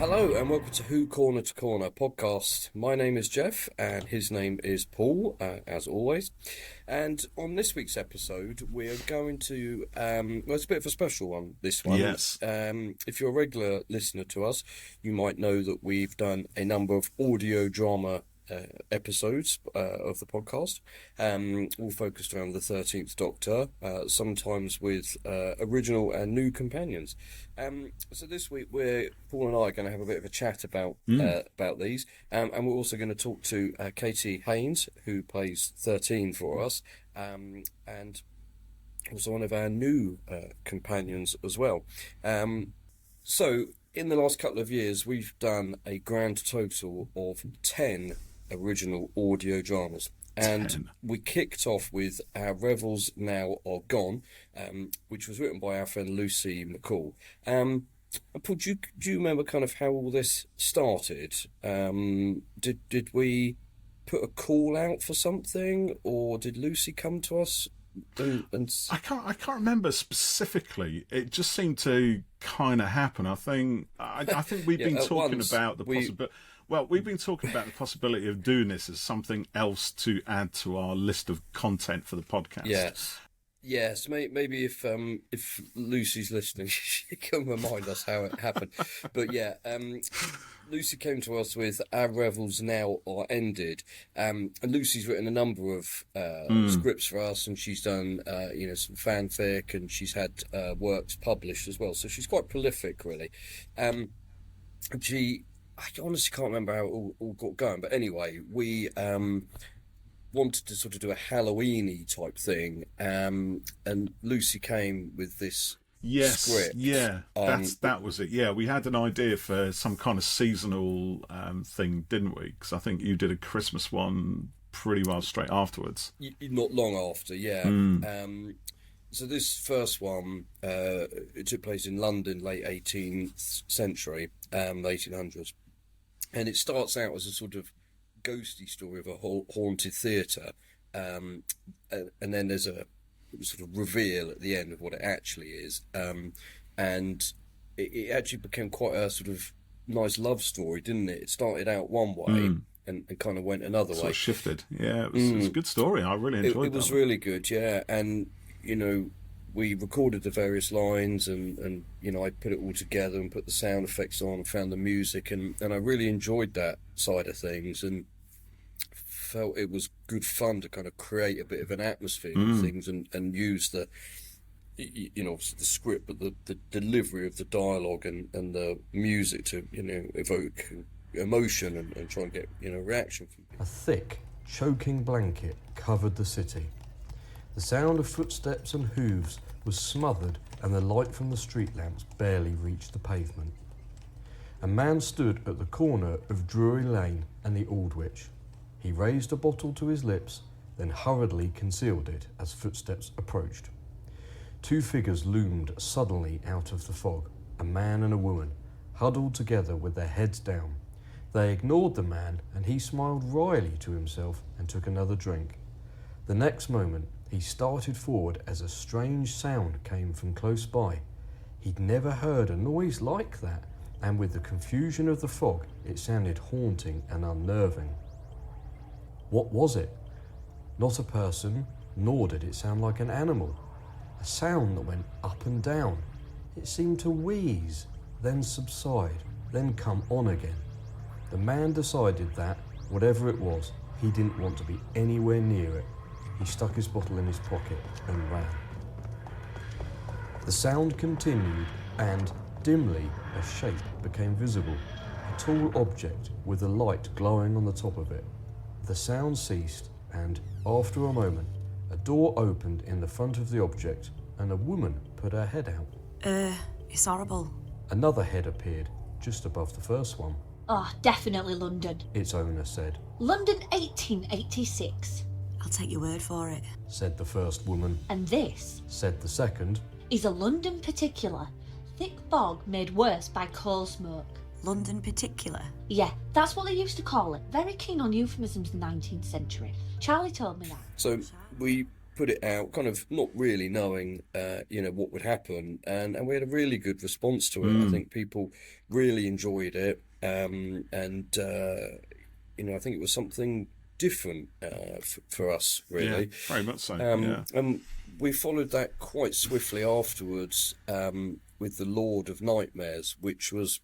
Hello and welcome to Who Corner to Corner podcast. My name is Jeff and his name is Paul, as always. And on this week's episode, we're going to, well, it's a bit of a special one, this one. Yes. If you're a regular listener to us, you might know that we've done a number of audio drama episodes of the podcast, all focused around the 13th Doctor, sometimes with original and new companions. So this week, Paul and I are going to have a bit of a chat about these, and we're also going to talk to Katie Haynes, who plays 13 for us, and also one of our new companions as well. So in the last couple of years, we've done a grand total of 10 original audio dramas. And 10. We kicked off with Our Revels Now Are Gone, which was written by our friend Lucy McCall. Paul, do you remember kind of how all this started? Did we put a call out for something, or did Lucy come to us? I can't remember specifically. It just seemed to kind of happen. I think we've been talking about the possibility. Well, we've been talking about the possibility of doing this as something else to add to our list of content for the podcast. Yes. Maybe if Lucy's listening, she can remind us how it happened. But yeah, Lucy came to us with Our Revels Now Are Ended. And Lucy's written a number of scripts for us, and she's done some fanfic, and she's had works published as well. So she's quite prolific, really. I honestly can't remember how it all got going, but anyway, we wanted to sort of do a Halloween-y type thing, and Lucy came with this script. Yeah, that was it. Yeah, we had an idea for some kind of seasonal thing, didn't we? Because I think you did a Christmas one pretty well straight afterwards. Not long after, yeah. So this first one, it took place in London, late 18th century, 1800s. And it starts out as a sort of ghosty story of a haunted theatre. And then there's a sort of reveal at the end of what it actually is. And it actually became quite a sort of nice love story, didn't it? It started out one way and kind of went another way. Sort of shifted. Yeah, it was a good story. I really enjoyed it. It was really good, yeah. And, we recorded the various lines and I put it all together and put the sound effects on and found the music and I really enjoyed that side of things and felt it was good fun to kind of create a bit of an atmosphere of things and use the obviously the script, but the delivery of the dialogue and the music to evoke emotion and try and get reaction from people. A thick, choking blanket covered the city. The sound of footsteps and hooves was smothered and the light from the street lamps barely reached the pavement. A man stood at the corner of Drury Lane and the Aldwych. He raised a bottle to his lips, then hurriedly concealed it as footsteps approached. Two figures loomed suddenly out of the fog, a man and a woman, huddled together with their heads down. They ignored the man and he smiled wryly to himself and took another drink. The next moment, he started forward as a strange sound came from close by. He'd never heard a noise like that, and with the confusion of the fog, it sounded haunting and unnerving. What was it? Not a person, nor did it sound like an animal. A sound that went up and down. It seemed to wheeze, then subside, then come on again. The man decided that, whatever it was, he didn't want to be anywhere near it. He stuck his bottle in his pocket and ran. The sound continued and, dimly, a shape became visible, a tall object with a light glowing on the top of it. The sound ceased and, after a moment, a door opened in the front of the object and a woman put her head out. It's horrible. Another head appeared, just above the first one. Oh, definitely London. Its owner said. London 1886. I'll take your word for it, said the first woman. And this, said the second, is a London particular. Thick fog made worse by coal smoke. London particular? Yeah, that's what they used to call it. Very keen on euphemisms in the 19th century. Charlie told me that. So we put it out, kind of not really knowing, what would happen, and we had a really good response to it. I think people really enjoyed it, and I think it was something different for us, really. Yeah, very much so. And we followed that quite swiftly afterwards with The Lord of Nightmares, which was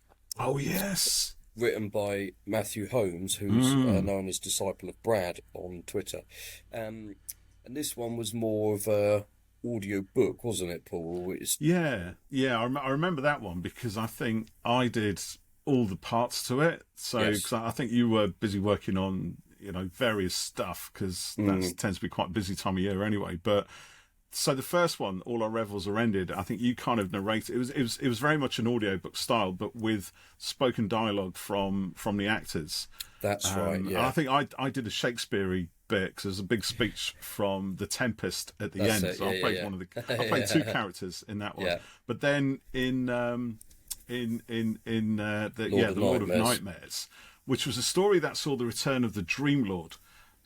written by Matthew Holmes, who's known as Disciple of Brad on Twitter. And this one was more of a audio book, wasn't it, Paul? Yeah. I remember that one because I think I did all the parts to it. So Yes. 'cause I think you were busy working on various stuff, because that tends to be quite a busy time of year anyway. But so the first one, All Our Revels Are Ended, I think you kind of narrated. It was very much an audiobook style, but with spoken dialogue from the actors. That's right. Yeah. I think I did a Shakespeare-y bit because there's a big speech from The Tempest at the end. So I played I played two characters in that one. Yeah. But then in the Lord of Nightmares, which was a story that saw the return of the Dream Lord,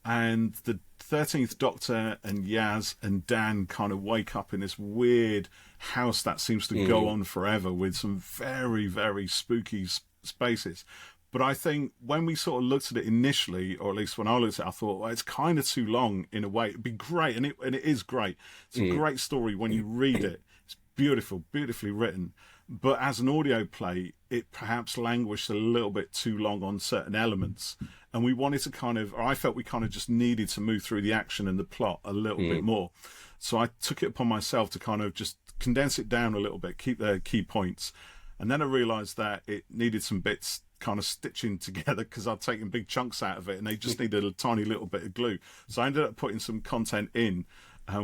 and the 13th Doctor and Yaz and Dan kind of wake up in this weird house that seems to go on forever with some very, very spooky spaces. But I think when we sort of looked at it initially, or at least when I looked at it, I thought, well, it's kind of too long in a way. It'd be great, and it is great. It's a great story when you read it. It's beautiful, beautifully written. But as an audio play, it perhaps languished a little bit too long on certain elements. And we wanted to I felt we kind of just needed to move through the action and the plot a little bit more. So I took it upon myself to kind of just condense it down a little bit, keep the key points. And then I realised that it needed some bits kind of stitching together because I'd taken big chunks out of it and they just needed a tiny little bit of glue. So I ended up putting some content in,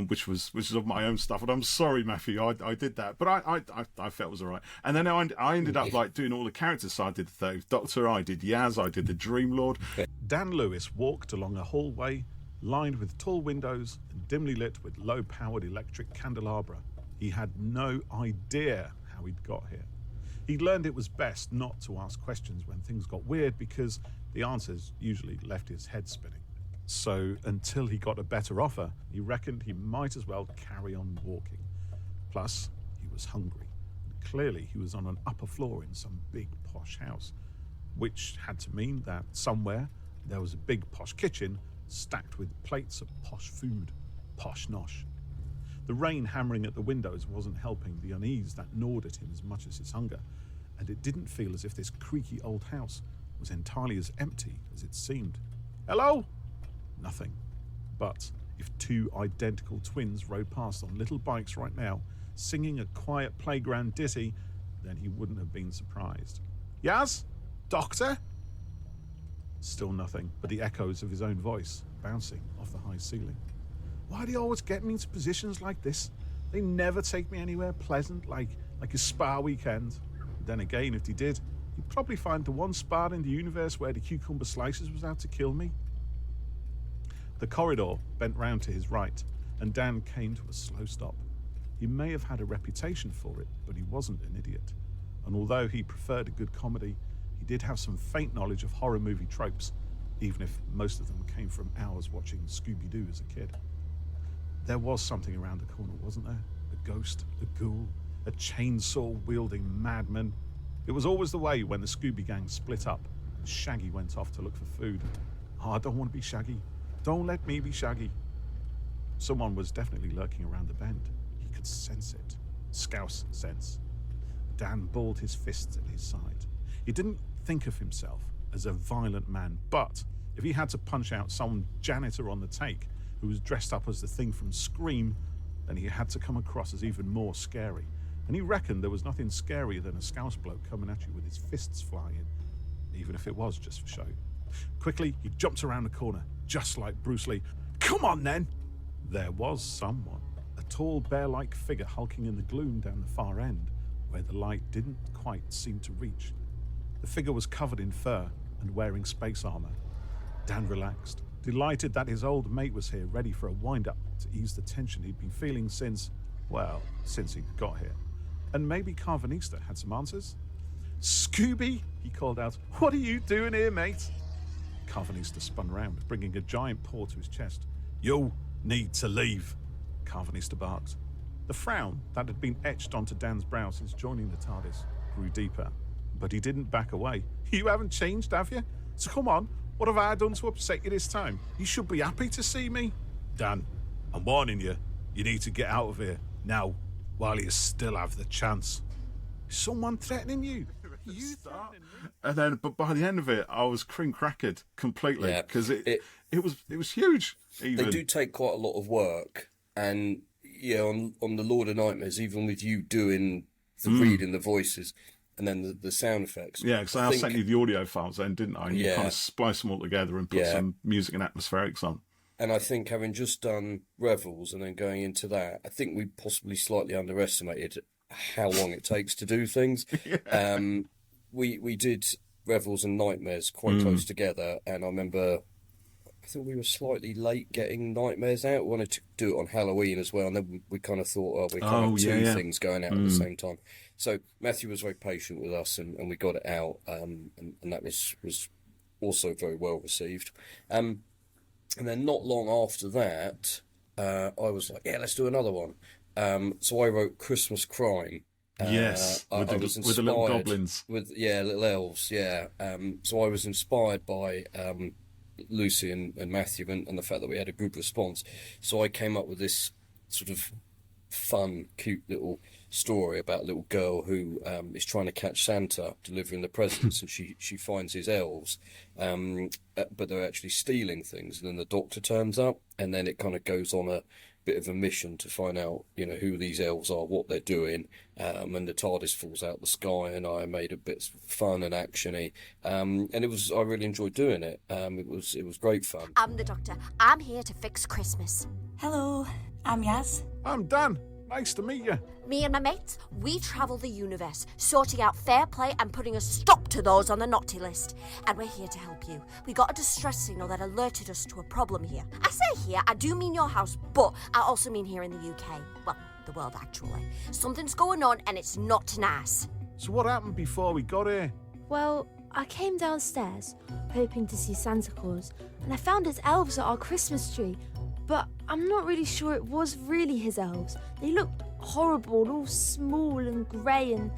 which is of my own stuff. And I'm sorry, Matthew, I did that, but I felt it was all right. And then I ended up doing all the characters. So I did the 13th Doctor, I did Yaz, I did the Dream Lord. Dan Lewis walked along a hallway lined with tall windows and dimly lit with low-powered electric candelabra. He had no idea how he'd got here. He learned it was best not to ask questions when things got weird because the answers usually left his head spinning. So until he got a better offer, he reckoned he might as well carry on walking. Plus, he was hungry. Clearly, he was on an upper floor in some big posh house, which had to mean that somewhere there was a big posh kitchen stacked with plates of posh food, posh nosh. The rain hammering at the windows wasn't helping the unease that gnawed at him as much as his hunger, and it didn't feel as if this creaky old house was entirely as empty as it seemed. Hello? Nothing. But if two identical twins rode past on little bikes right now, singing a quiet playground ditty, then he wouldn't have been surprised. Yaz? Doctor? Still nothing but the echoes of his own voice bouncing off the high ceiling. Why do you always get me into positions like this? They never take me anywhere pleasant, like a spa weekend. Then again, if they did, you'd probably find the one spa in the universe where the cucumber slices was out to kill me. The corridor bent round to his right, and Dan came to a slow stop. He may have had a reputation for it, but he wasn't an idiot. And although he preferred a good comedy, he did have some faint knowledge of horror movie tropes, even if most of them came from hours watching Scooby-Doo as a kid. There was something around the corner, wasn't there? A ghost, a ghoul, a chainsaw-wielding madman. It was always the way when the Scooby Gang split up and Shaggy went off to look for food. Oh, I don't want to be Shaggy. Don't let me be Shaggy. Someone was definitely lurking around the bend. He could sense it. Scouse sense. Dan balled his fists at his side. He didn't think of himself as a violent man, but if he had to punch out some janitor on the take who was dressed up as the thing from Scream, then he had to come across as even more scary. And he reckoned there was nothing scarier than a Scouse bloke coming at you with his fists flying, even if it was just for show. Quickly, he jumped around the corner, just like Bruce Lee. Come on, then! There was someone, a tall, bear-like figure hulking in the gloom down the far end, where the light didn't quite seem to reach. The figure was covered in fur and wearing space armor. Dan relaxed, delighted that his old mate was here, ready for a wind-up to ease the tension he'd been feeling since he got here. And maybe Carvanista had some answers? Scooby, he called out. What are you doing here, mate? Carvanista spun round, bringing a giant paw to his chest. You need to leave. Carvanista barked. The frown that had been etched onto Dan's brow since joining the TARDIS grew deeper, but he didn't back away. You haven't changed, have you? So come on, what have I done to upset you this time? You should be happy to see me. Dan, I'm warning you, you need to get out of here, now, while you still have the chance. Is someone threatening you? And then, but by the end of it, I was cream-crackered completely, because it was huge. Even. They do take quite a lot of work, and on the Lord of Nightmares, even with you doing the reading, the voices, and then the sound effects. Yeah, because I sent you the audio files then, didn't I? And you kind of splice them all together and put some music and atmospherics on. And I think having just done Revels and then going into that, I think we possibly slightly underestimated how long it takes to do things. We did Revels and Nightmares quite close together, and I remember I think we were slightly late getting Nightmares out. We wanted to do it on Halloween as well, and then we kind of thought, we kind of two things going out at the same time. So Matthew was very patient with us, and we got it out, and that was also very well received. And then not long after that, I was like, let's do another one. So I wrote Christmas Crying. Yes, with the little goblins. With little elves, so I was inspired by Lucy and Matthew and the fact that we had a good response. So I came up with this sort of fun, cute little story about a little girl who is trying to catch Santa delivering the presents, and she finds his elves, but they're actually stealing things. And then the doctor turns up, and then it kind of goes on a bit of a mission to find out, who these elves are, what they're doing, and the TARDIS falls out the sky, and I made a bit fun and actiony, and I really enjoyed doing it. It was great fun. I'm the Doctor. I'm here to fix Christmas. Hello, I'm Yaz. I'm Dan. Nice to meet you. Me and my mates, we travel the universe, sorting out fair play and putting a stop to those on the naughty list. And we're here to help you. We got a distress signal that alerted us to a problem here. I say here, I do mean your house, but I also mean here in the UK. Well, the world actually. Something's going on and it's not nice. So what happened before we got here? Well, I came downstairs, hoping to see Santa Claus, and I found his elves at our Christmas tree. But I'm not really sure it was really his elves. They looked horrible, all small and grey and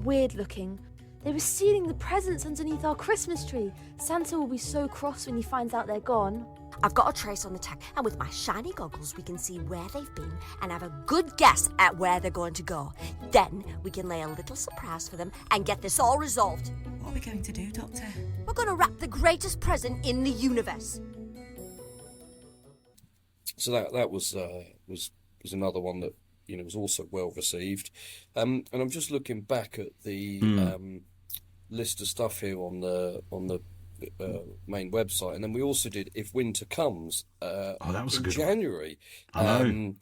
weird looking. They were stealing the presents underneath our Christmas tree. Santa will be so cross when he finds out they're gone. I've got a trace on the tech, and with my shiny goggles we can see where they've been and have a good guess at where they're going to go. Then we can lay a little surprise for them and get this all resolved. What are we going to do, Doctor? We're going to wrap the greatest present in the universe. So that was another one that was also well received, and I'm just looking back at the list of stuff here on the main website, and then we also did If Winter Comes that was in a good January, and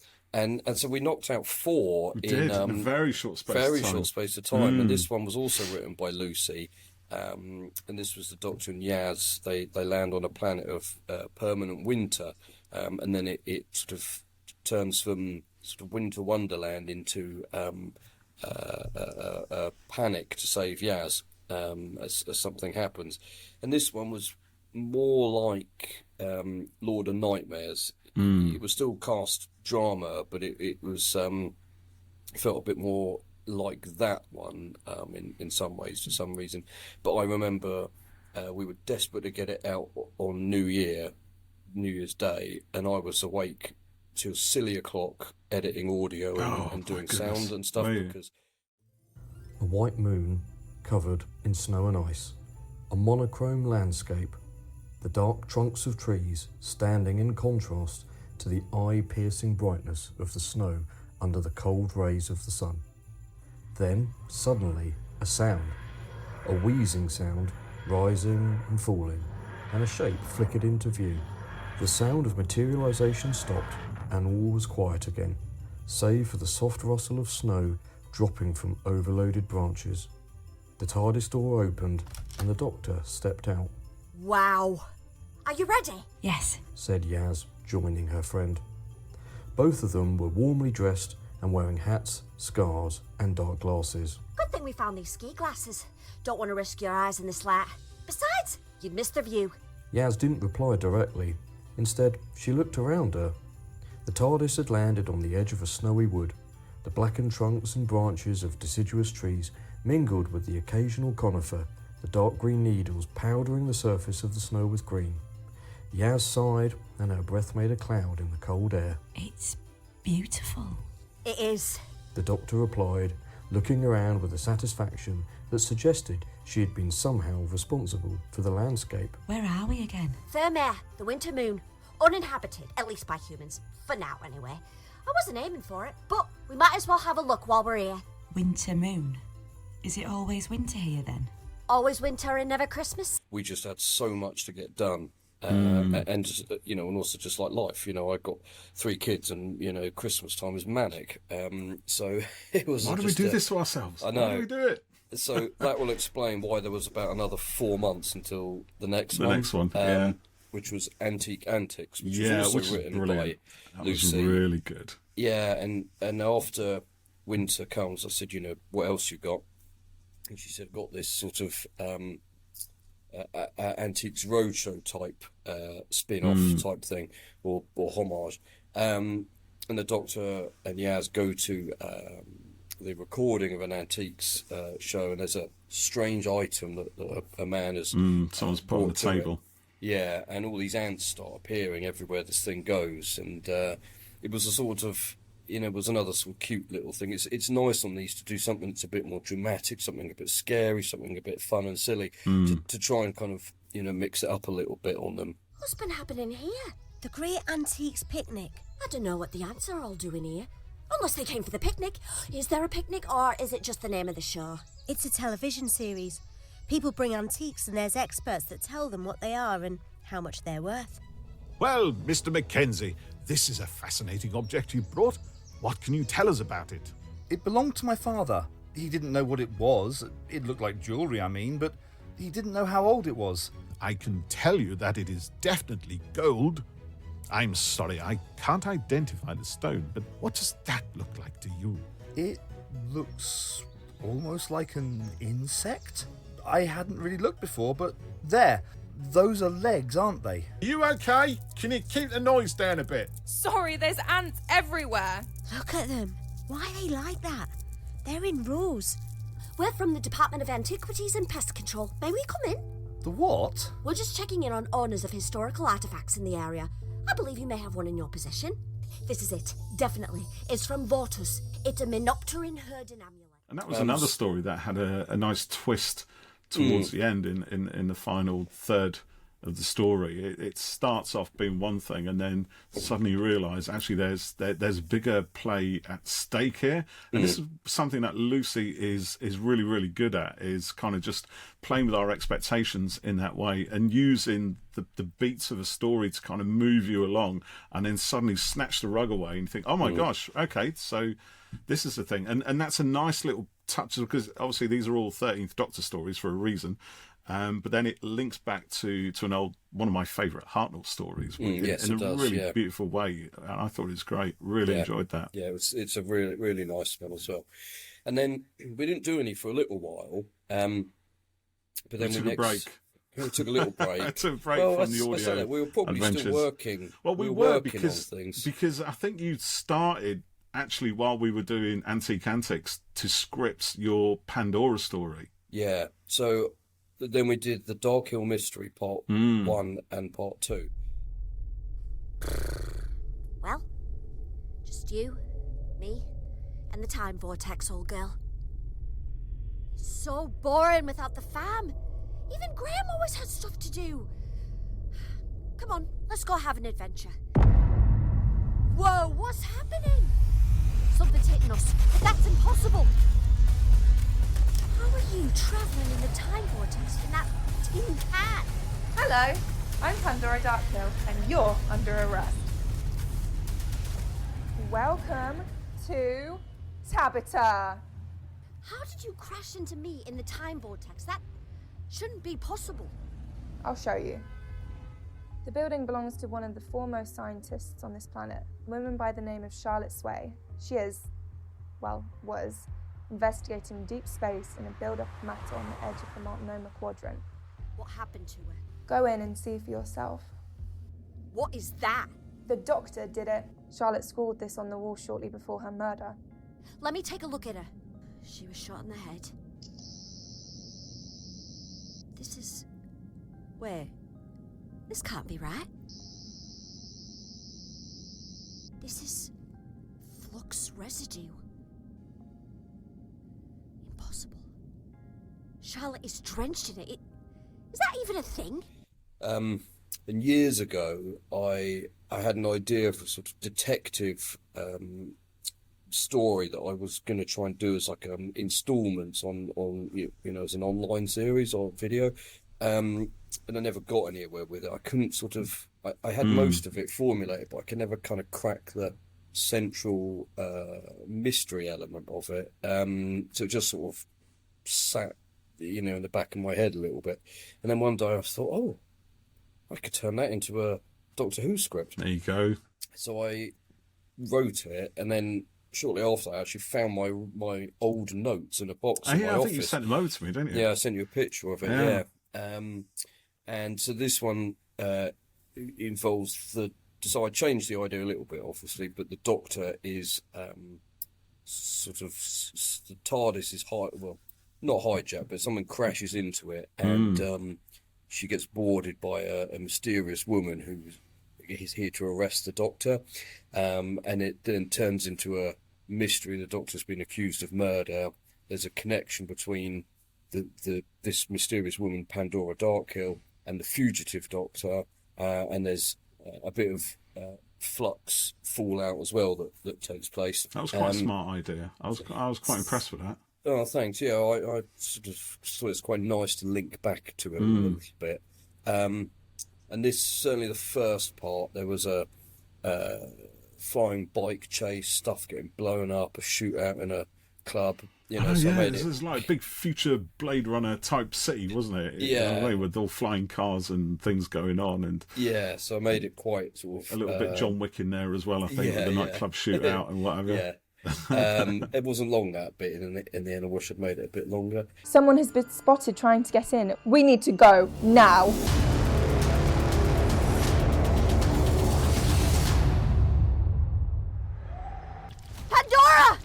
so we knocked out 4 in a very short space of time, and this one was also written by Lucy. And this was the Doctor and Yaz. They land on a planet of permanent winter, and then it sort of turns from sort of winter wonderland into a panic to save Yaz as something happens. And this one was more like Lord of Nightmares. It was still cast drama, but it was felt a bit more like that one in some ways for some reason. But I remember we were desperate to get it out on New Year's Day, and I was awake till silly o'clock editing audio and doing sound and stuff. Because a white moon covered in snow and ice, a monochrome landscape, the dark trunks of trees standing in contrast to the eye-piercing brightness of the snow under the cold rays of the sun. Then, suddenly, a sound, a wheezing sound, rising and falling, and a shape flickered into view. The sound of materialisation stopped, and all was quiet again, save for the soft rustle of snow dropping from overloaded branches. The TARDIS door opened, and the Doctor stepped out. Wow. Are you ready? Yes. Said Yaz, joining her friend. Both of them were warmly dressed and wearing hats, scarves, and dark glasses. Good thing we found these ski glasses. Don't want to risk your eyes in this light. Besides, you'd miss the view. Yaz didn't reply directly. Instead, she looked around her. The TARDIS had landed on the edge of a snowy wood. The blackened trunks and branches of deciduous trees mingled with the occasional conifer, the dark green needles powdering the surface of the snow with green. Yaz sighed, and her breath made a cloud in the cold air. It's beautiful. It is. The doctor replied, looking around with a satisfaction that suggested she had been somehow responsible for the landscape. Where are we again? Thermare, the winter moon. Uninhabited, at least by humans. For now, anyway. I wasn't aiming for it, but we might as well have a look while we're here. Winter moon. Is it always winter here then? Always winter and never Christmas? We just had so much to get done. And, you know, and also just like life, you know, I've got 3 kids and, you know, Christmas time is manic. So it was... Why do we do this to ourselves? I know. Why do we do it? So that will explain why there was about another 4 months until the next one. The next one, yeah. Which was Antique Antics, which was also written by that Lucy. was really good. Yeah, and after winter comes, I said, you know, what else you got? And she said, got this sort of Antiques Roadshow type spin-off type thing, or homage. And the Doctor and Yaz go to the recording of an antiques show, and there's a strange item that a man has... someone's put on the table. Yeah, and all these ants start appearing everywhere this thing goes, and it was a sort of, you know, it was another sort of cute little thing. It's nice on these to do something that's a bit more dramatic, something a bit scary, something a bit fun and silly, to try and kind of, you know, mix it up a little bit on them. What's been happening here? The Great Antiques Picnic. I don't know what the ants are all doing here. Unless they came for the picnic. Is there a picnic, or is it just the name of the show? It's a television series. People bring antiques and there's experts that tell them what they are and how much they're worth. Well, Mr. Mackenzie, this is a fascinating object you brought. What can you tell us about it? It belonged to my father. He didn't know what it was. It looked like jewellery, I mean, but he didn't know how old it was. I can tell you that it is definitely gold. I'm sorry, I can't identify the stone, but what does that look like to you? It looks almost like an insect. I hadn't really looked before, but there. Those are legs, aren't they? Are you okay? Can you keep the noise down a bit? Sorry, there's ants everywhere. Look at them. Why are they like that? They're in rows. We're from the Department of Antiquities and Pest Control. May we come in? The what? We're just checking in on owners of historical artefacts in the area. I believe you may have one in your possession. This is it, definitely. It's from WHOC2C. It's a Menopteran herding amulet. And that was another story that had a nice twist towards the end in the final third of the story. It starts off being one thing, and then suddenly you realise actually there's bigger play at stake here. And this is something that Lucy is really, really good at, is kind of just playing with our expectations in that way and using the beats of a story to kind of move you along, and then suddenly snatch the rug away and you think, oh my gosh, okay, so this is the thing. And that's a nice little touch, because obviously these are all 13th Doctor stories for a reason. But then it links back to one of my favourite Hartnell stories in a really beautiful way. And I thought it was great. Really enjoyed that. Yeah, it's a really, really nice spell as well. And then we didn't do any for a little while. But then we took a break. We took a little break. I took a break from the audio. We were probably adventures. Still working. Well, we were working because, on things. Because I think you started actually while we were doing Antique Antics to script your Pandora story. Yeah. So then we did the Dark Hill Mystery Part 1 and Part 2. Well, just you, me, and the Time Vortex, old girl. It's so boring without the fam. Even Graham always had stuff to do. Come on, let's go have an adventure. Whoa, what's happening? Something's hitting us, but that's impossible. How are you travelling in the Time Vortex in that tin can? Hello, I'm Pandora Darkhill, and you're under arrest. Welcome to Tabitha. How did you crash into me in the Time Vortex? That shouldn't be possible. I'll show you. The building belongs to one of the foremost scientists on this planet, a woman by the name of Charlotte Sway. She was, investigating deep space in a build-up of matter on the edge of the Multnomah Quadrant. What happened to her? Go in and see for yourself. What is that? The Doctor did it. Charlotte scrawled this on the wall shortly before her murder. Let me take a look at her. She was shot in the head. This is... Wait. This can't be right. This is... flux residue. Impossible. Charlotte is drenched in it. Is that even a thing? And years ago, I had an idea for a sort of detective story that I was going to try and do as like installments on as an online series or video, and I never got anywhere with it. I couldn't sort of. I had most of it formulated, but I could never kind of crack the central mystery element of it. So it just sort of sat, in the back of my head a little bit. And then one day I thought, oh, I could turn that into a Doctor Who script. There you go. So I wrote it, and then shortly after I actually found my old notes in a box in my office. I think you sent them over to me, didn't you? Yeah, I sent you a picture of it, yeah. And so this one involves so I changed the idea a little bit, obviously, but the Doctor is sort of, the TARDIS is not hijacked, but someone crashes into it, and she gets boarded by a mysterious woman who is here to arrest the Doctor, and it then turns into a mystery. The Doctor's been accused of murder. There's a connection between this mysterious woman, Pandora Darkhill, and the fugitive Doctor, and there's a bit of flux fallout as well that takes place. That was quite a smart idea. I was quite impressed with that. Oh, thanks. Yeah, I sort of thought it's quite nice to link back to it a little bit. And this, certainly the first part, there was a flying bike chase, stuff getting blown up, a shootout in a club. This is like a big future Blade Runner type city, wasn't it? Yeah. With all flying cars and things going on. And yeah, so I made it quite sort of... a little bit John Wick in there as well, I think, with the nightclub shootout and whatever. Yeah. It wasn't long, that bit. In the end, I wish I'd made it a bit longer. Someone has been spotted trying to get in. We need to go now. Pandora!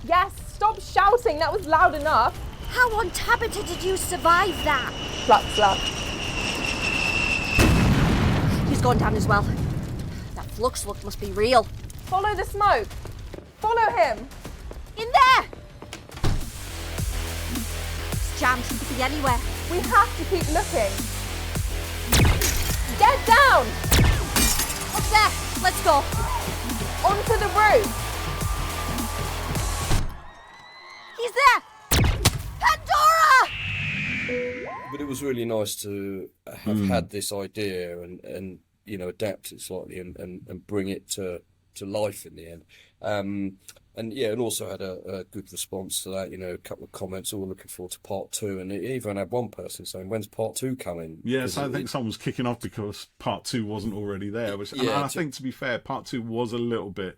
Yes, stop shouting. That was loud enough. How on Tabitha did you survive that? Flux love. He's gone down as well. That flux look must be real. Follow the smoke. Follow him. In there! It's jammed. He could be anywhere. We have to keep looking. Get down! Up there. Let's go. Onto the roof. He's there! Pandora! But it was really nice to have had this idea and adapt it slightly and bring it to life in the end. And also had a good response to that, a couple of comments, all looking forward to part 2, and it even had one person saying, when's part 2 coming? Yes, I think someone was kicking off because part 2 wasn't already there, and I think, to be fair, part 2 was a little bit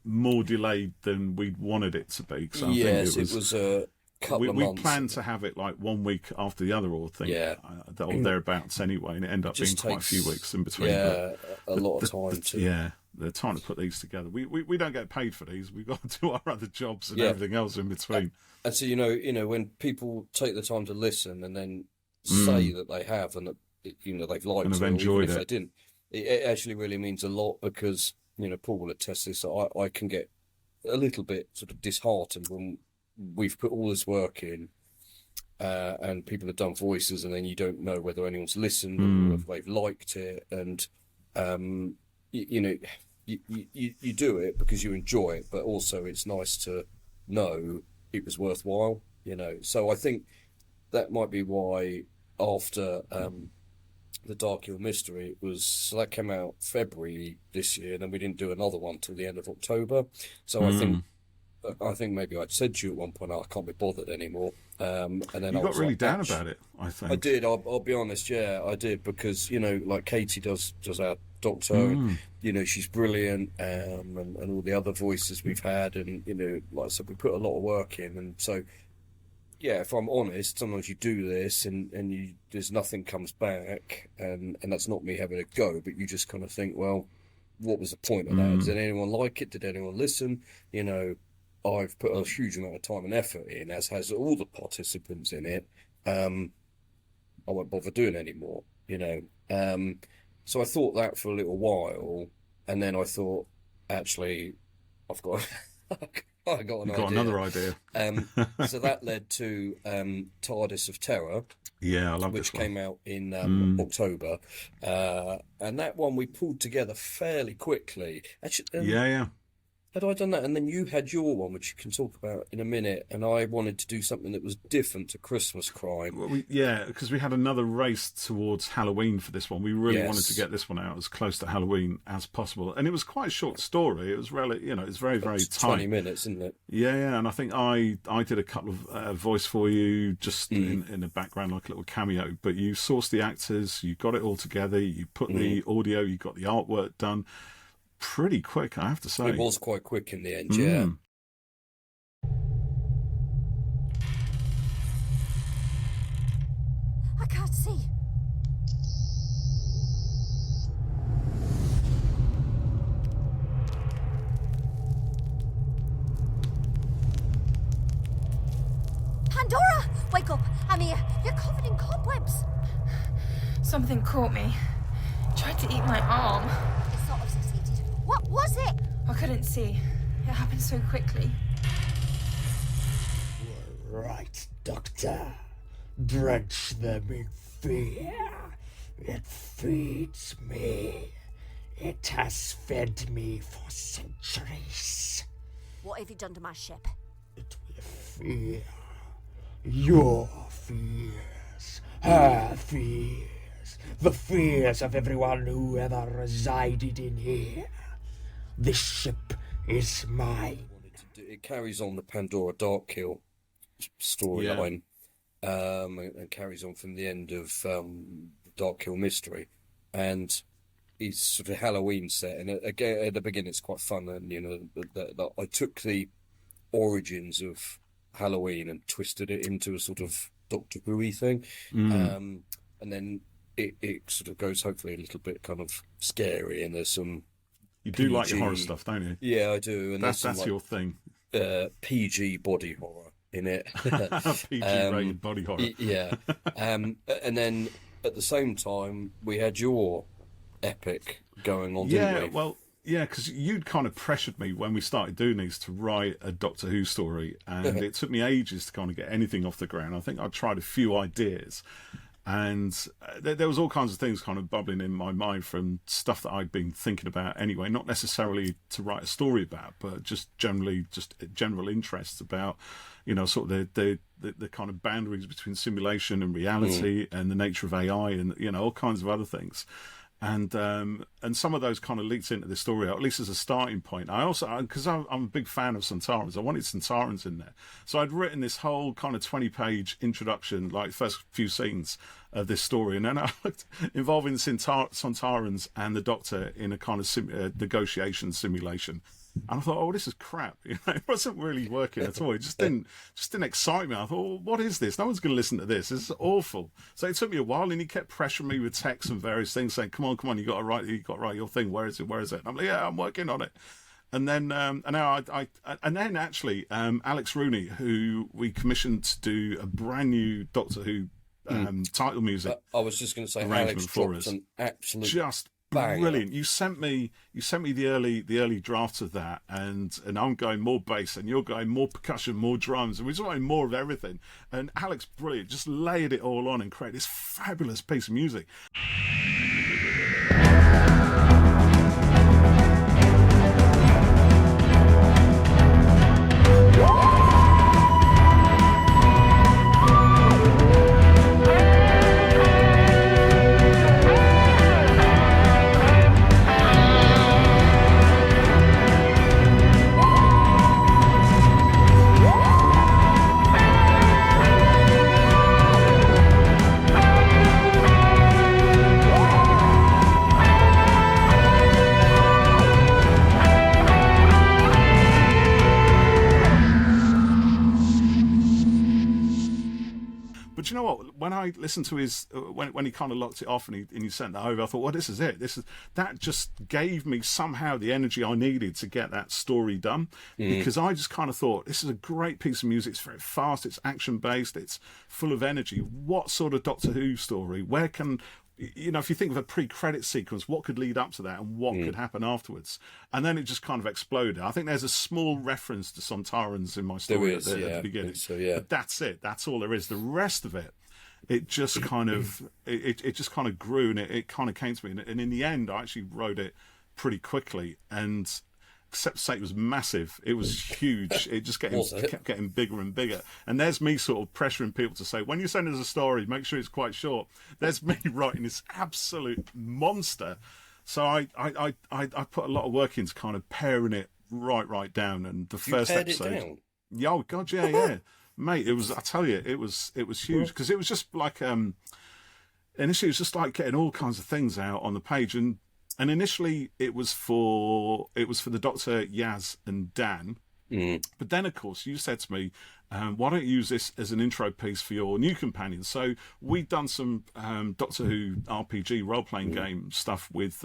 more delayed than we wanted it to be. So yes, it was a couple of months. We planned to have it like 1 week after the other, or or thereabouts anyway, and it ended up being quite a few weeks in between. Yeah, a lot of time. The time to put these together. We don't get paid for these. We've got to do our other jobs and everything else in between. And so when people take the time to listen and then say that they have and that they've liked and it, have enjoyed even it, if they didn't, it actually really means a lot, because Paul will attest this. I can get a little bit sort of disheartened when we've put all this work in, and people have done voices, and then you don't know whether anyone's listened or whether they've liked it, and you do it because you enjoy it, but also it's nice to know it was worthwhile. So I think that might be why after the Darkhill Mystery, that came out February this year, and then we didn't do another one till the end of October. So I think maybe I'd said to you at one point, I can't be bothered anymore. And then you got really down about it, I think. I did. I'll be honest. Yeah, I did, because like Katie does our Doctor, and she's brilliant, and all the other voices we've had, and like I said, we put a lot of work in, and so yeah, if I'm honest, sometimes you do this and there's nothing comes back, and that's not me having a go, but you just kind of think, well, what was the point of that? Did anyone like it? Did anyone listen? You know, I've put a huge amount of time and effort in, as has all the participants in it. I won't bother doing anymore, you know. So I thought that for a little while, and then I thought, actually, I've got I got an idea. Got another idea. So that led to TARDIS of Terror. Yeah, I love which this one. came out in October, and that one we pulled together fairly quickly. Actually, yeah. Had I done that, and then you had your one, which you can talk about in a minute, and I wanted to do something that was different to Christmas Crime. Well, because we had another race towards Halloween for this one. We really wanted to get this one out as close to Halloween as possible, and it was quite a short story. It was really, it's very, very tight. 20 minutes, isn't it? Yeah, and I think I did a couple of voice for you just in the background, like a little cameo. But you sourced the actors, you got it all together, you put the audio, you got the artwork done. Pretty quick, I have to say. It was quite quick in the end, yeah. I can't see. Pandora! Wake up! I'm here. You're covered in cobwebs. Something caught me. Tried to eat my arm. Sort of succeeded. What was it? I couldn't see. It happened so quickly. Right, Doctor. Drench them in fear. It feeds me. It has fed me for centuries. What have you done to my ship? It will fear your fears, her fears, the fears of everyone who ever resided in here. This ship is mine. It carries on the Pandora Darkhill storyline, and carries on from the end of the Darkhill mystery, and it's sort of Halloween set. And again, at the beginning, it's quite fun, and I took the origins of Halloween and twisted it into a sort of Doctor Who-y thing, and then it sort of goes hopefully a little bit kind of scary, and there's some. You do like your horror stuff, don't you? Yeah, I do. And that's your thing. PG body horror in it. PG-rated body horror. Yeah. And then at the same time, we had your epic going on, didn't we? Well, yeah, because you'd kind of pressured me when we started doing these to write a Doctor Who story, and it took me ages to kind of get anything off the ground. I think I tried a few ideas, and there was all kinds of things kind of bubbling in my mind from stuff that I'd been thinking about anyway, not necessarily to write a story about, but just generally just general interests about, sort of the kind of boundaries between simulation and reality and the nature of AI and, all kinds of other things. And some of those kind of leaks into the story, at least as a starting point. I also, because I'm a big fan of Sontarans, I wanted Sontarans in there. So I'd written this whole kind of 20-page introduction, like first few scenes of this story, and then I looked involving Sontarans and the Doctor in a kind of negotiation simulation. And I thought, oh, this is crap. It wasn't really working at all. It just didn't excite me. I thought, well, what is this? No one's going to listen to this. This is awful. So it took me a while, and he kept pressuring me with texts and various things, saying, "Come on, you got to write your thing. Where is it? And I'm like, yeah, I'm working on it." And then, actually, Alex Rooney, who we commissioned to do a brand new Doctor Who title music. I was just going to say, Alex dropped an absolute just banger. Brilliant. You sent me the early drafts of that, and I'm going more bass, and you're going more percussion, more drums, and we're just wanting more of everything. And Alex, brilliant, just layered it all on and created this fabulous piece of music. when I listened to his when he kind of locked it off and he sent that over, I thought, well, this is it. That just gave me somehow the energy I needed to get that story done, because I just kind of thought, this is a great piece of music. It's very fast. It's action based. It's full of energy. What sort of Doctor Who story? Where can if you think of a pre-credit sequence, what could lead up to that and what could happen afterwards? And then it just kind of exploded. I think there's a small reference to Sontarans in my story at the beginning. So, but that's it. That's all there is. The rest of it, it just kind of it just kind of grew, and it kind of came to me. And in the end, I actually wrote it pretty quickly. And except to say it was massive. It was huge. It just kept getting bigger and bigger. And there's me sort of pressuring people to say, when you send us a story, make sure it's quite short. There's me writing this absolute monster. So I put a lot of work into kind of paring it right down. And the first episode, oh god, yeah, mate, it was. I tell you, it was huge, because it was just like initially it was just like getting all kinds of things out on the page. And initially it was for the Doctor, Yaz and Dan. But then, of course, you said to me, why don't you use this as an intro piece for your new companion? So we'd done some Doctor Who RPG role-playing game stuff with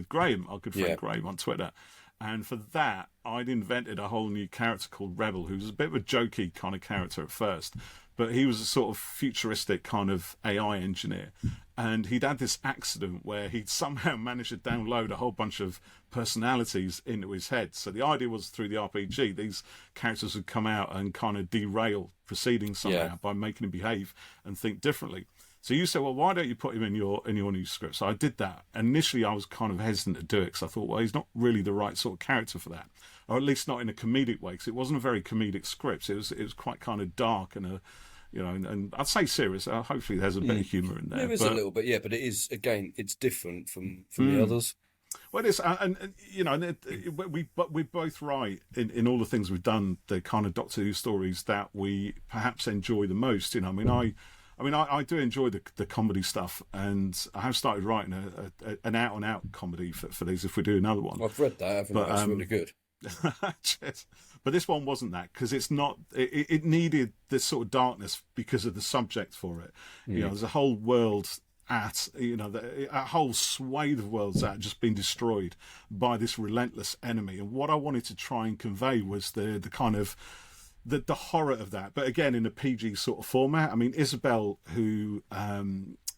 Graham, our good friend Graham on Twitter. And for that, I'd invented a whole new character called Rebel, who was a bit of a jokey kind of character at first. But he was a sort of futuristic kind of AI engineer. And he'd had this accident where he'd somehow managed to download a whole bunch of personalities into his head. So the idea was, through the RPG, these characters would come out and kind of derail proceedings somehow by making him behave and think differently. So you said, well, why don't you put him in your new script? So I did that. Initially, I was kind of hesitant to do it, because I thought, well, he's not really the right sort of character for that, or at least not in a comedic way, because it wasn't a very comedic script. It was quite kind of dark and and I'd say serious. Hopefully, there's a bit of humour in there. There is a little bit, but it is, again, it's different from the others. Well, it is, and we're both right in all the things we've done. The kind of Doctor Who stories that we perhaps enjoy the most. I do enjoy the comedy stuff, and I have started writing an out-and-out comedy for these, if we do another one. I've read that, haven't I? It's really good. But this one wasn't that, because it's not. It needed this sort of darkness because of the subject for it. There's a whole world a whole swathe of worlds that had just been destroyed by this relentless enemy, and what I wanted to try and convey was the kind of the horror of that, but again in a PG sort of format. I mean, Isabel, who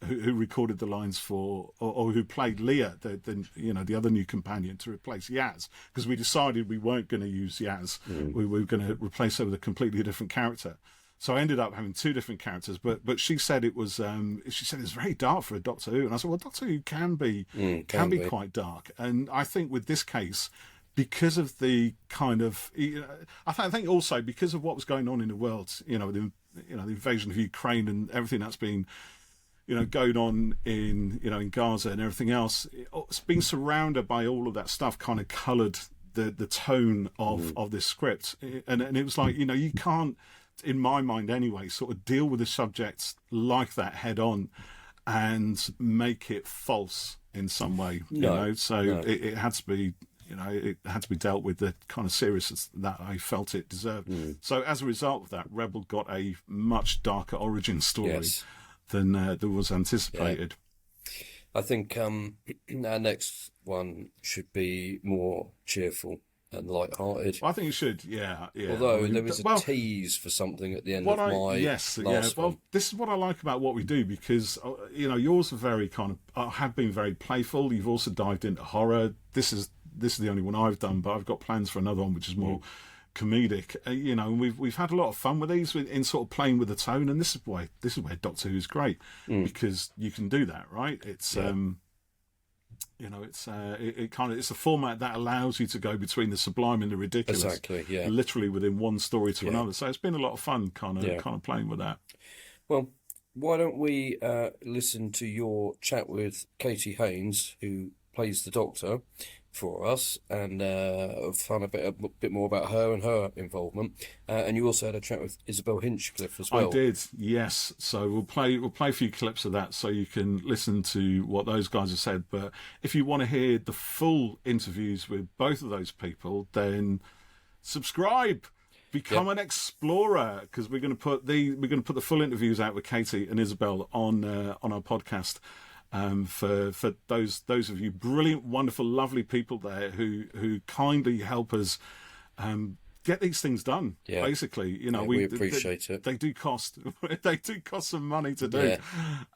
recorded the lines for, or who played Leah, the other new companion, to replace Yaz, because we decided we weren't going to use Yaz. We were going to replace her with a completely different character. So I ended up having two different characters. But she said it was very dark for a Doctor Who, and I said, well, Doctor Who can be quite dark, and I think with this case, because of the kind of, I think also because of what was going on in the world, the invasion of Ukraine and everything that's been, going on in Gaza and everything else, it's being surrounded by all of that stuff kind of coloured the tone of this script, and it was like, you can't, in my mind anyway, sort of deal with the subjects like that head on and make it false in some way. It had to be. It had to be dealt with the kind of seriousness that I felt it deserved. So as a result of that, Rebel got a much darker origin story than was anticipated. I think our next one should be more cheerful and light-hearted. I think it should, yeah. Although there was a tease for something at the end of my last one. Well, this is what I like about what we do, because yours are very kind of have been very playful. You've also dived into horror. This is the only one I've done, but I've got plans for another one which is more comedic. We've had a lot of fun with these in sort of playing with the tone, and this is where Doctor Who's great, because you can do that, right? It's it's a format that allows you to go between the sublime and the ridiculous, literally within one story to another. So it's been a lot of fun, kind of playing with that. Well, why don't we listen to your chat with Katie Haynes, who plays the Doctor, for us, and find a bit more about her and her involvement. And you also had a chat with Isabel Hinchcliffe as well. I did, yes. So we'll play a few clips of that so you can listen to what those guys have said. But if you want to hear the full interviews with both of those people, then subscribe, Become an explorer, because we're going to put the full interviews out with Katie and Isabel on our podcast. For those of you brilliant, wonderful, lovely people there who kindly help us get these things done. Yeah. Basically, we appreciate it. They do cost some money to do,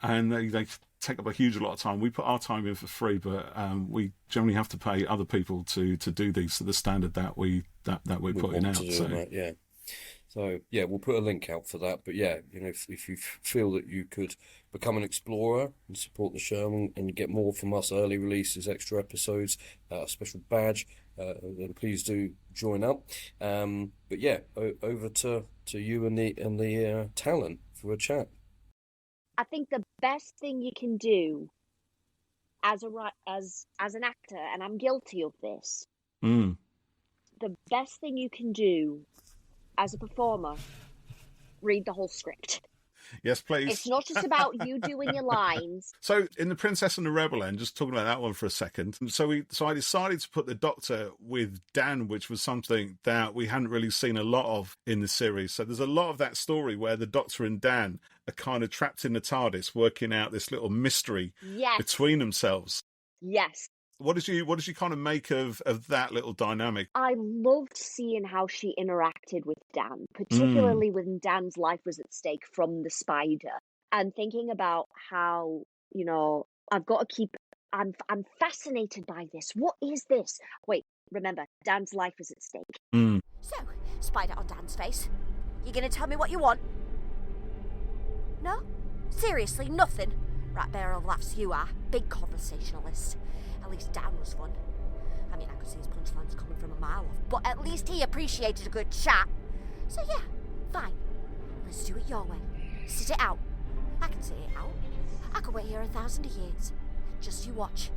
and they take up a huge lot of time. We put our time in for free, but we generally have to pay other people to do these to the standard that we're putting out. So we'll put a link out for that. But if you feel that you could become an explorer and support the show and get more from us, early releases, extra episodes, a special badge, then please do join up. Over to you and the talent for a chat. I think the best thing you can do as an actor, and I'm guilty of this, the best thing you can do as a performer, read the whole script. Yes, please. It's not just about you doing your lines. So in The Princess and the Rebel, and just talking about that one for a second. So I decided to put the Doctor with Dan, which was something that we hadn't really seen a lot of in the series. So there's a lot of that story where the Doctor and Dan are kind of trapped in the TARDIS, working out this little mystery between themselves. Yes. What did you kind of make of that little dynamic? I loved seeing how she interacted with Dan, particularly when Dan's life was at stake from the spider, and thinking about how, I've got to keep, I'm fascinated by this. What is this? Wait, remember, Dan's life is at stake. So, spider on Dan's face. You gonna tell me what you want? No? Seriously, nothing? Rat barrel laughs, you are. Big conversationalist. At least Dan was fun. I mean, I could see his punchlines coming from a mile off, but at least he appreciated a good chat. So yeah, fine. Let's do it your way. Sit it out. I can sit it out. I could wait here 1,000 years. Just you watch.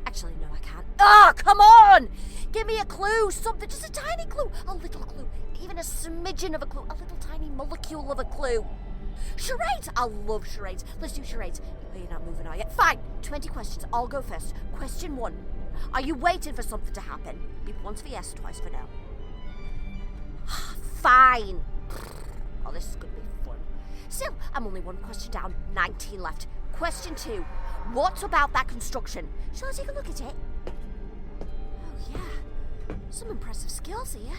Actually, no, I can't. Ah, come on! Give me a clue, something, just a tiny clue, a little clue, even a smidgen of a clue, a little tiny molecule of a clue. Charades! I love charades. Let's do charades. Oh, you're not moving, are you? Fine. 20 questions. I'll go first. Question 1. Are you waiting for something to happen? Beep once for yes, twice for no. Fine. Oh, this is going to be fun. Still, I'm only one question down. 19 left. Question 2. What about that construction? Shall I take a look at it? Oh, yeah. Some impressive skills here.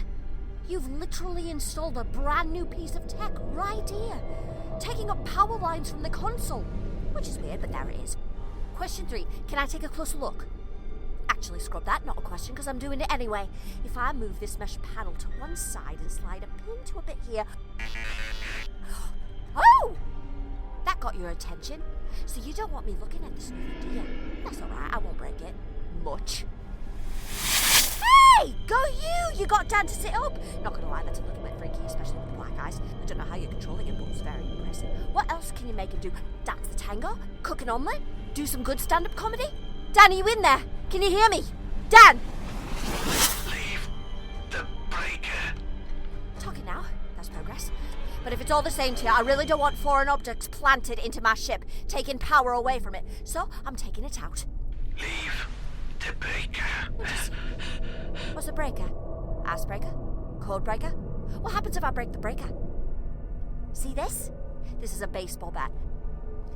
You've literally installed a brand new piece of tech right here, taking up power lines from the console, which is weird, but there it is. Question 3, can I take a closer look? Actually, scrub that, not a question, because I'm doing it anyway. If I move this mesh panel to one side and slide a pin to a bit here... Oh! That got your attention. So you don't want me looking at this new thing, do you? That's alright, I won't break it. Much. Hey! Go you! You got Dan to sit up! Not gonna lie, that's a little bit freaky, especially with the black eyes. I don't know how you're controlling him, but it's very impressive. What else can you make him do? Dance the tango? Cook an omelette? Do some good stand-up comedy? Dan, are you in there? Can you hear me? Dan! Leave the breaker. Talking now. That's progress. But if it's all the same to you, I really don't want foreign objects planted into my ship, taking power away from it. So, I'm taking it out. Leave the breaker. What's a breaker? Icebreaker? Code breaker? What happens if I break the breaker? See this? This is a baseball bat.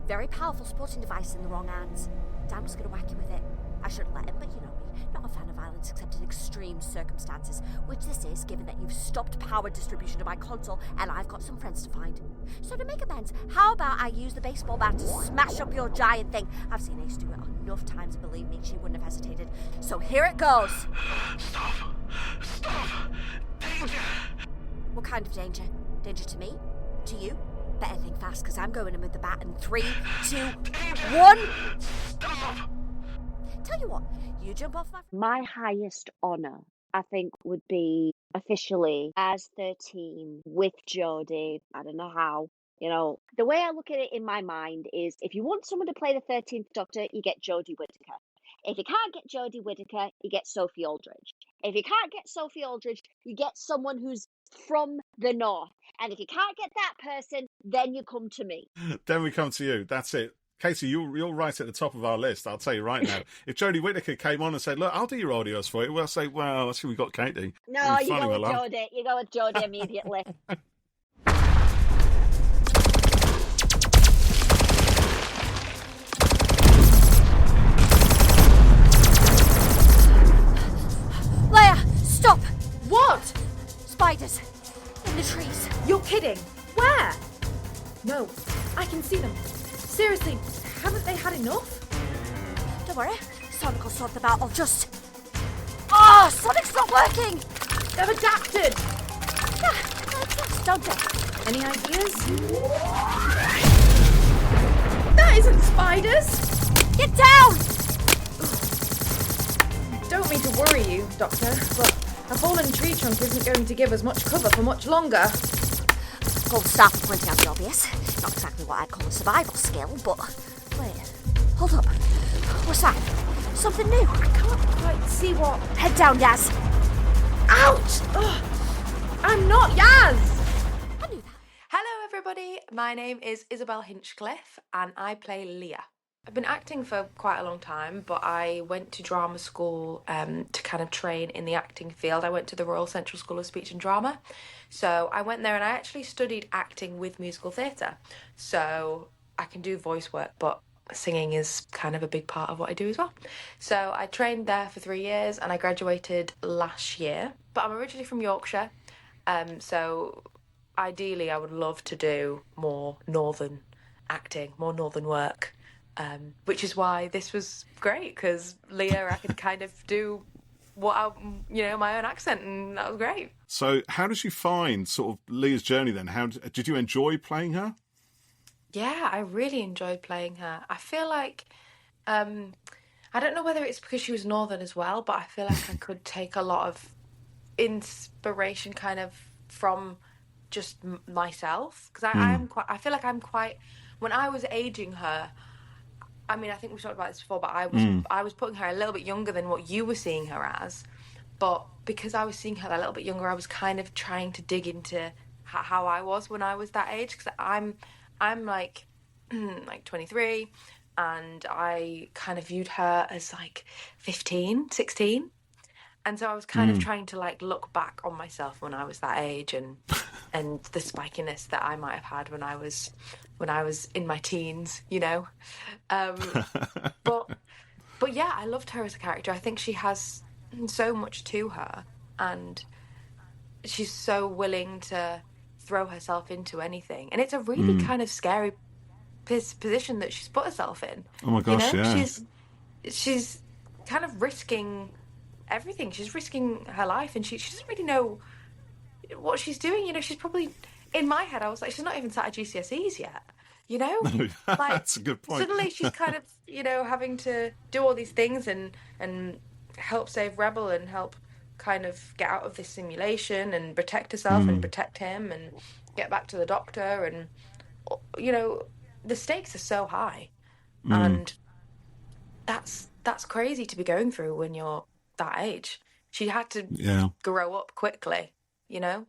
Very powerful sporting device in the wrong hands. Dan was going to whack you with it. I shouldn't let him, but you know me. Not a fan of violence except in extreme circumstances, which this is, given that you've stopped power distribution to my console and I've got some friends to find. So to make amends, how about I use the baseball bat to smash up your giant thing? I've seen Ace do it enough times, and believe me, she wouldn't have hesitated. So here it goes. Stop! Stop! Danger! What kind of danger? Danger to me? To you? Better think fast, because I'm going in with the bat in 3, 2, 1. Stop! Tell you what, you jump off my highest honour, I think, would be officially as 13 with Jodie. I don't know how. You know, the way I look at it in my mind is if you want someone to play the 13th Doctor, you get Jodie Whittaker. If you can't get Jodie Whittaker, you get Sophie Aldridge. If you can't get Sophie Aldridge, you get someone who's from the north. And if you can't get that person, then you come to me. Then we come to you. That's it. Katie, you're right at the top of our list. I'll tell you right now. If Jodie Whittaker came on and said, "Look, I'll do your audios for you," we'll say, "Well, actually, we got Katie." No, you go with Jodie. You go with Jodie immediately. Leia, stop! What? Spiders in the trees. You're kidding. Where? No, I can see them. Seriously, haven't they had enough? Don't worry, Sonic will sort them out. I'll just... Oh, Sonic's not working! They've adapted! Yeah, don't they? Any ideas? That isn't spiders! Get down! Don't mean to worry you, Doctor, but a fallen tree trunk isn't going to give us much cover for much longer. Gold staff are pointing out the obvious. Not exactly what I'd call a survival skill, but... Wait, hold up. What's that? Something new? I can't quite see what... Head down, Yaz. Ouch! Ugh. I'm not Yaz! I knew that. Hello everybody, my name is Isabel Hinchcliffe and I play Leah. I've been acting for quite a long time, but I went to drama school to kind of train in the acting field. I went to the Royal Central School of Speech and Drama. So I went there and I actually studied acting with musical theatre. So I can do voice work, but singing is kind of a big part of what I do as well. So I trained there for 3 years and I graduated last year. But I'm originally from Yorkshire, so ideally I would love to do more northern acting, more northern work. Which is why this was great, because Leah, I could kind of do my own accent, and that was great. So how did you find sort of Leah's journey then? How did you enjoy playing her? Yeah, I really enjoyed playing her. I feel like, I don't know whether it's because she was northern as well, but I feel like I could take a lot of inspiration kind of from just myself, because I feel like I'm quite, when I was aging her, I mean, I think we've talked about this before, but I was putting her a little bit younger than what you were seeing her as. But because I was seeing her a little bit younger, I was kind of trying to dig into how I was when I was that age. Because I'm like 23, and I kind of viewed her as like 15, 16. And so I was kind of trying to like look back on myself when I was that age, and the spikiness that I might have had when I was in my teens, you know. But yeah, I loved her as a character. I think she has so much to her, and she's so willing to throw herself into anything. And it's a really kind of scary position that she's put herself in. Oh my gosh, yeah. She's kind of risking everything. She's risking her life, and she doesn't really know what she's doing. You know, she's probably, in my head, I was like, she's not even sat at GCSEs yet. You know, no, like, that's a good point. Suddenly she's kind of, you know, having to do all these things and help save Rebel and help kind of get out of this simulation and protect herself and protect him and get back to the Doctor, and you know, the stakes are so high, and that's crazy to be going through when you're that age. She had to grow up quickly, you know.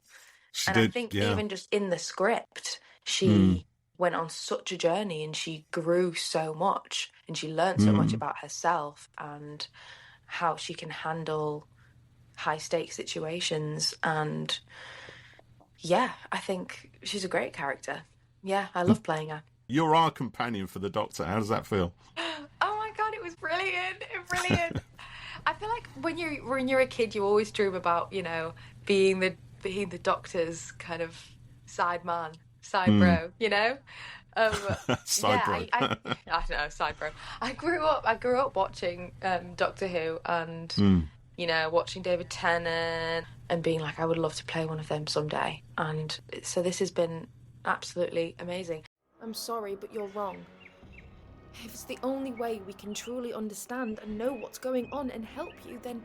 I think even just in the script, she went on such a journey, and she grew so much, and she learned so much about herself and how she can handle high stakes situations. And yeah, I think she's a great character. Yeah, I love playing her. You're our companion for the Doctor. How does that feel? Oh my god, it was brilliant! Brilliant. I feel like when you're a kid, you always dream about, you know, being the Doctor's kind of side bro, you know. Side bro. I don't know, side bro. I grew up watching Doctor Who, and you know, watching David Tennant and being like, I would love to play one of them someday. And so this has been absolutely amazing. I'm sorry, but you're wrong. If it's the only way we can truly understand and know what's going on and help you, then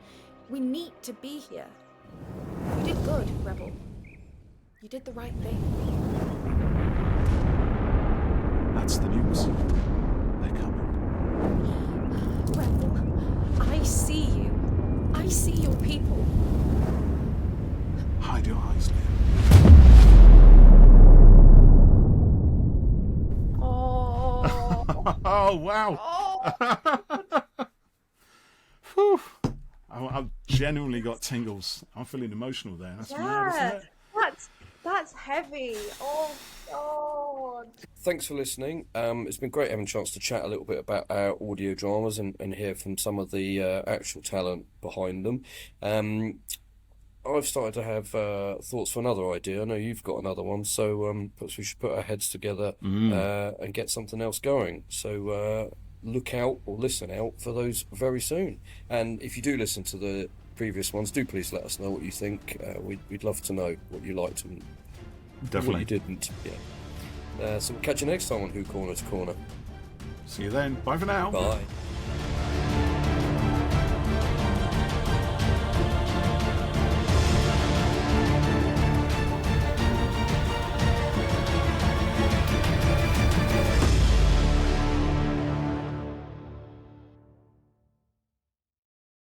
we need to be here. You did good, Rebel. You did the right thing. That's the news. They're coming. Rebel, I see you. I see your people. Hide your eyes, Leah. Oh. Oh, wow. Whew. I've genuinely got tingles. I'm feeling emotional there. That's mad, isn't it? That's heavy. Oh, God. Thanks for listening. It's been great having a chance to chat a little bit about our audio dramas and hear from some of the actual talent behind them. I've started to have thoughts for another idea. I know you've got another one, so perhaps we should put our heads together and get something else going. So look out or listen out for those very soon. And if you do listen to the previous ones, do please let us know what you think. We'd love to know what you liked and definitely what you didn't. Yeah. So we'll catch you next time on Who Corner to Corner. See you then. Bye for now. Bye.